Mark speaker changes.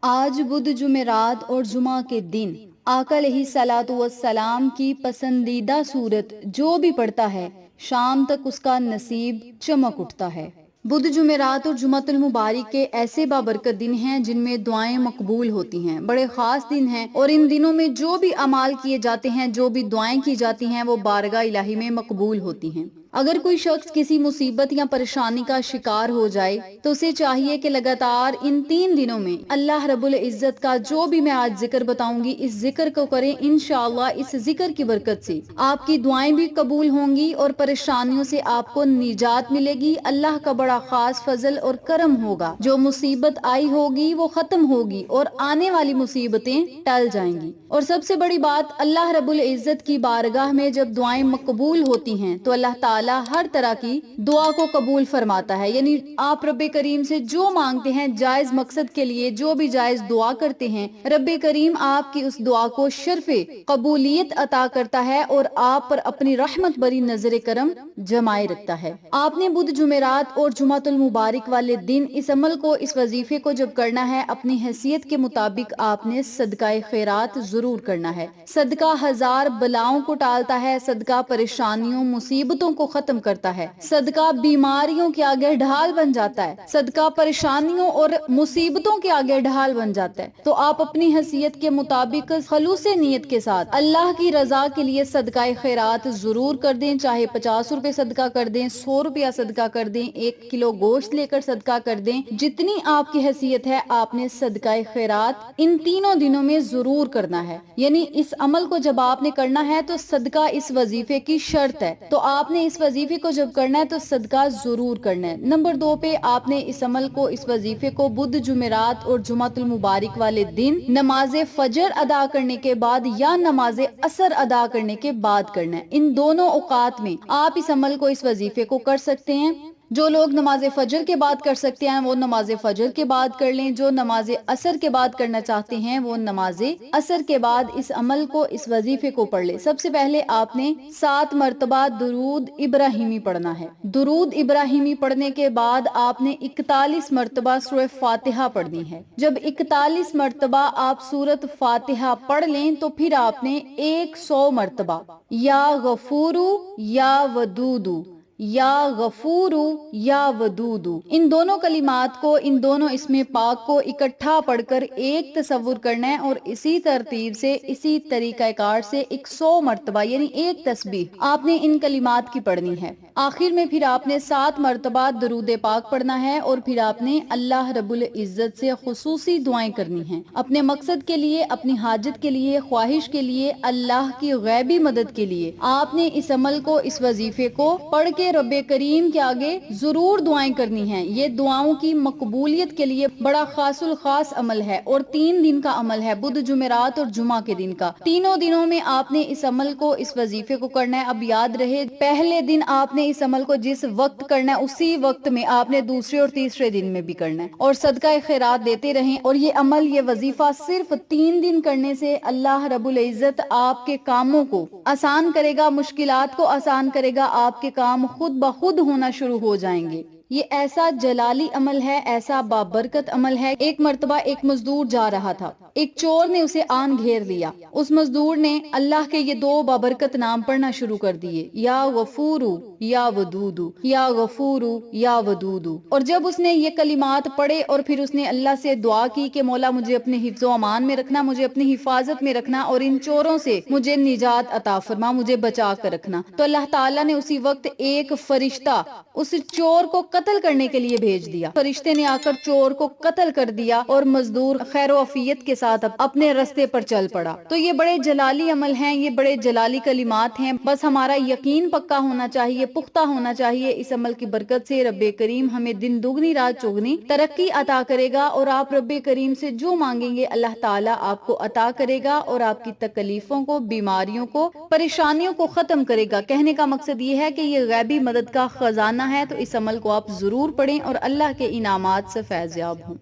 Speaker 1: آج بدھ جمعرات اور جمعہ کے دن آقا علیہ الصلوۃ والسلام کی پسندیدہ سورت جو بھی پڑھتا ہے شام تک اس کا نصیب چمک اٹھتا ہے۔ بدھ جمعرات اور جمعۃ المبارک کے ایسے بابرکت دن ہیں جن میں دعائیں مقبول ہوتی ہیں، بڑے خاص دن ہیں، اور ان دنوں میں جو بھی اعمال کیے جاتے ہیں، جو بھی دعائیں کی جاتی ہیں، وہ بارگاہ الہی میں مقبول ہوتی ہیں۔ اگر کوئی شخص کسی مصیبت یا پریشانی کا شکار ہو جائے تو اسے چاہیے کہ لگاتار ان 3 دنوں میں اللہ رب العزت کا جو بھی میں آج ذکر بتاؤں گی اس ذکر کو کریں۔ انشاءاللہ اس ذکر کی برکت سے آپ کی دعائیں بھی قبول ہوں گی اور پریشانیوں سے آپ کو نجات ملے گی۔ اللہ کا بڑا خاص فضل اور کرم ہوگا، جو مصیبت آئی ہوگی وہ ختم ہوگی اور آنے والی مصیبتیں ٹل جائیں گی۔ اور سب سے بڑی بات، اللہ رب العزت کی بارگاہ میں جب دعائیں مقبول ہوتی ہیں تو اللہ تعالیٰ ہر طرح کی دعا کو قبول فرماتا ہے، یعنی آپ رب کریم سے جو مانگتے ہیں جائز مقصد کے لیے، جو بھی جائز دعا کرتے ہیں، رب کریم آپ کی اس دعا کو شرف قبولیت عطا کرتا ہے اور آپ پر اپنی رحمت بری نظر کرم جمائے رکھتا ہے۔ آپ نے بدھ جمعرات اور جمعۃ المبارک والے دن اس عمل کو، اس وظیفے کو جب کرنا ہے، اپنی حیثیت کے مطابق آپ نے صدقہ خیرات ضرور کرنا ہے۔ صدقہ ہزار بلاؤں کو ٹالتا ہے، صدقہ پریشانیوں مصیبتوں کو ختم کرتا ہے، صدقہ بیماریوں کے آگے ڈھال بن جاتا ہے، صدقہ پریشانیوں اور مصیبتوں کے آگے ڈھال بن جاتا ہے۔ تو آپ اپنی حیثیت کے مطابق خلوص نیت کے ساتھ اللہ کی رضا کے لیے صدقہ خیرات ضرور کر دیں، چاہے 50 روپے صدقہ کر دیں، 100 روپیہ صدقہ کر دیں، 1 کلو گوشت لے کر صدقہ کر دیں، جتنی آپ کی حیثیت ہے آپ نے صدقہ خیرات ان تینوں دنوں میں ضرور کرنا ہے۔ یعنی اس عمل کو جب آپ نے کرنا ہے تو صدقہ اس وظیفے کی شرط ہے، تو آپ نے اس وظیفے کو جب کرنا ہے تو صدقہ ضرور کرنا ہے۔ نمبر 2 پہ آپ نے اس عمل کو، اس وظیفے کو بدھ جمعرات اور جمعۃ المبارک والے دن نماز فجر ادا کرنے کے بعد یا نماز عصر ادا کرنے کے بعد کرنا ہے۔ ان دونوں اوقات میں آپ اس عمل کو، اس وظیفے کو کر سکتے ہیں۔ جو لوگ نماز فجر کے بعد کر سکتے ہیں وہ نماز فجر کے بعد کر لیں، جو نماز عصر کے بعد کرنا چاہتے ہیں وہ نماز عصر کے بعد اس عمل کو، اس وظیفے کو پڑھ لیں۔ سب سے پہلے آپ نے 7 مرتبہ درود ابراہیمی پڑھنا ہے۔ درود ابراہیمی پڑھنے کے بعد آپ نے 41 مرتبہ سورہ فاتحہ پڑھنی ہے۔ جب 41 مرتبہ آپ سورۃ فاتحہ پڑھ لیں تو پھر آپ نے 100 مرتبہ یا غفورو یا ودودو، یا غفورو یا ودودو، ان دونوں کلمات کو، ان دونوں اسم پاک کو اکٹھا پڑھ کر ایک تصور کرنا ہے اور اسی ترتیب سے، اسی طریقہ کار سے 100 مرتبہ یعنی ایک تسبیح آپ نے ان کلمات کی پڑھنی ہے۔ آخر میں پھر آپ نے 7 مرتبہ درود پاک پڑھنا ہے اور پھر آپ نے اللہ رب العزت سے خصوصی دعائیں کرنی ہیں، اپنے مقصد کے لیے، اپنی حاجت کے لیے، خواہش کے لیے، اللہ کی غیبی مدد کے لیے آپ نے اس عمل کو، اس وظیفے کو پڑھ کے رب کریم کے آگے ضرور دعائیں کرنی ہیں۔ یہ دعاؤں کی مقبولیت کے لیے بڑا خاص الخاص عمل ہے اور 3 دن کا عمل ہے، بدھ جمعرات اور جمعہ کے دن کا۔ تینوں دنوں میں آپ نے اس عمل کو، اس وظیفے کو کرنا ہے۔ اب یاد رہے، پہلے دن آپ نے اس عمل کو جس وقت کرنا ہے اسی وقت میں آپ نے دوسرے اور تیسرے دن میں بھی کرنا ہے، اور صدقہ خیرات دیتے رہیں۔ اور یہ عمل، یہ وظیفہ صرف 3 دن کرنے سے اللہ رب العزت آپ کے کاموں کو آسان کرے گا، مشکلات کو آسان کرے گا، آپ کے کام خود بخود ہونا شروع ہو جائیں گے۔ یہ ایسا جلالی عمل ہے، ایسا بابرکت عمل ہے۔ ایک مرتبہ ایک مزدور جا رہا تھا، ایک چور نے اسے آن گھیر لیا۔ اس مزدور نے اللہ کے یہ 2 بابرکت نام پڑھنا شروع کر دیے، یا غفورو یا ودودو، یا غفورو یا ودودو۔ اور جب اس نے یہ کلمات پڑھے اور پھر اس نے اللہ سے دعا کی کہ مولا مجھے اپنے حفظ و امان میں رکھنا، مجھے اپنی حفاظت میں رکھنا اور ان چوروں سے مجھے نجات عطا فرما، مجھے بچا کر رکھنا، تو اللہ تعالیٰ نے اسی وقت ایک فرشتہ اس چور کو قتل کرنے کے لیے بھیج دیا۔ فرشتے نے آ کر چور کو قتل کر دیا اور مزدور خیر و عافیت کے ساتھ اپنے رستے پر چل پڑا۔ تو یہ بڑے جلالی عمل ہیں، یہ بڑے جلالی کلمات ہیں، بس ہمارا یقین پکا ہونا چاہیے، پختہ ہونا چاہیے۔ اس عمل کی برکت سے رب کریم ہمیں دن دگنی رات چوگنی ترقی عطا کرے گا، اور آپ رب کریم سے جو مانگیں گے اللہ تعالیٰ آپ کو عطا کرے گا اور آپ کی تکلیفوں کو، بیماریوں کو، پریشانیوں کو ختم کرے گا۔ کہنے کا مقصد یہ ہے کہ یہ غیبی مدد کا خزانہ ہے، تو اس عمل کو آپ ضرور پڑھیں اور اللہ کے انعامات سے فیض یاب ہوں۔